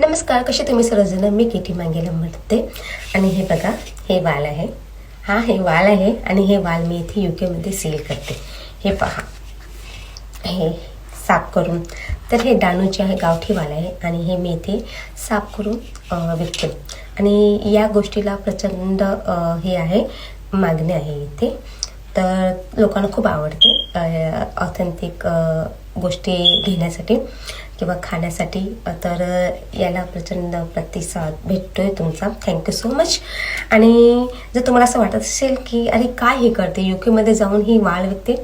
नमस्कार, कसे तुम्ही सर्वजण. मी केटी मांगेला म्हणते. आणि हे बघा, हे वाल आहे. हे वाल आहे आणि हे वाल मी इथे यूकेमध्ये सेल करते. हे पहा, हे साफ करून. तर हे डानूचे आहे, गावठी वाल आहे आणि हे मी इथे साफ करून विकते. आणि या गोष्टीला प्रचंड हे आहे, मागणी आहे इथे. तर लोकांना खूप आवडते ऑथेंटिक गोष्टी घेण्यासाठी किंवा खाण्यासाठी. तर याला प्रचंड प्रतिसाद भेटतोय तुमचा. Thank you so much. आणि जर तुम्हाला असं वाटत असेल की अरे काय हे करते, यूकेमध्ये जाऊन ही वाळ विकते.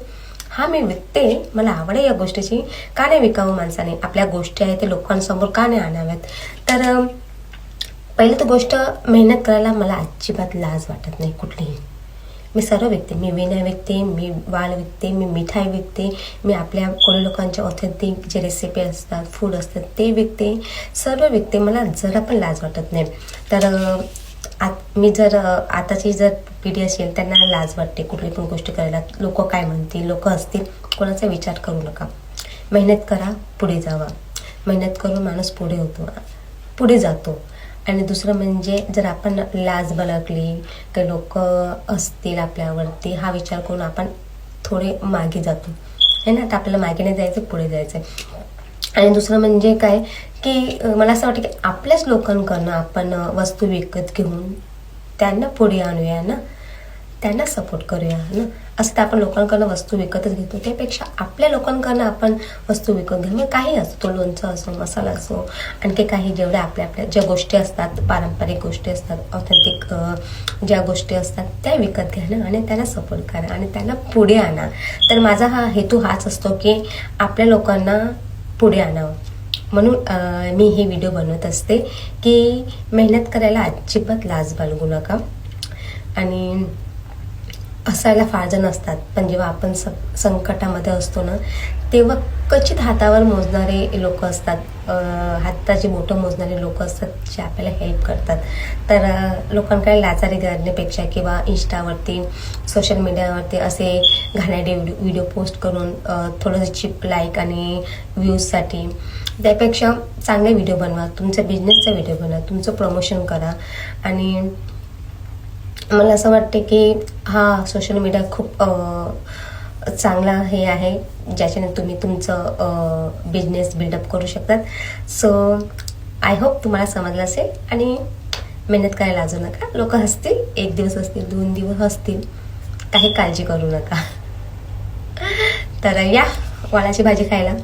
मी विकते, मला आवड आहे या गोष्टीची. का नाही विकावं माणसाने? आपल्या गोष्टी आहेत ते लोकांसमोर का नाही आणाव्यात? तर पहिलं तर गोष्ट, मेहनत करायला मला अजिबात लाज वाटत नाही कुठलीही. मी सर्व विकते. मी विणा विकते, मी वाल विकते, मी मिठाई विकते, मी आपल्या कोणी लोकांच्या ऑथेंटिक जे रेसिपी असतात, फूड असतात ते विकते, सर्व विकते. मला जरा पण लाज वाटत नाही. तर मी जर आताची जर पिढी असेल त्यांना लाज वाटते कुठली पण गोष्ट करायला. लोक काय म्हणतील, लोक असतील, कोणाचा विचार करू नका. मेहनत करा, पुढे जावा. मेहनत करून माणूस पुढे होतो, पुढे जातो. आणि दुसरं म्हणजे जर आपण लाज बाळगली की लोक असतील आपल्यावरती, हा विचार करून आपण थोडे मागे जातो, है ना. तर आपल्याला मागे नाही जायचं, पुढे जायचं. आणि दुसरं म्हणजे काय की मला असं वाटतं की आपल्याच लोकांकडनं आपण वस्तू विकत घेऊन त्यांना पुढे आणूया ना, त्यांना सपोर्ट करूया ना. असं तर आपण लोकांकडनं वस्तू विकतच घेतो, त्यापेक्षा आपल्या लोकांकडनं आपण वस्तू विकत घ्या. मग काही असो, तो लोणचं असो, मसाला असो, आणखी काही जेवढ्या आपल्या ज्या गोष्टी असतात, पारंपरिक गोष्टी असतात, ऑथेंटिक ज्या गोष्टी असतात त्या विकत घ्या ना. आणि त्यांना सपोर्ट करा आणि त्यांना पुढे आणा. तर माझा हेतू हाच असतो की आपल्या लोकांना पुढे आणावं. म्हणून मी हे व्हिडिओ बनवत असते की मेहनत करायला अजिबात लाज बाळगू नका. आणि हसायला फार जण असतात, पण जेव्हा आपण संकटामध्ये असतो ना, तेव्हा क्वचित हातावर मोजणारे लोक असतात, हाताची बोटं मोजणारे लोक असतात जे आपल्याला हेल्प करतात. तर लोकांकडे लाचारी करण्यापेक्षा किंवा इंस्टावरती, सोशल मीडियावरती असे घाणेरडे व्हिडिओ पोस्ट करून थोडंसं चिप लाईक आणि व्ह्यूजसाठी, त्यापेक्षा चांगले व्हिडिओ बनवा, तुमच्या बिझनेसचा व्हिडिओ बनवा, तुमचं प्रमोशन करा. आणि मला असं वाटते की सोशल मीडिया खूप चांगला हे आहे, ज्याच्याने तुम्ही तुमचं बिझनेस बिल्डअप करू शकतात. सो आय होप तुम्हाला समजलं असेल. आणि मेहनत करायला लाजू नका. लोक हसतील, 1 दिवस हसतील, 2 दिवस हसतील, काही काळजी करू नका. तर या वालाची भाजी खायला.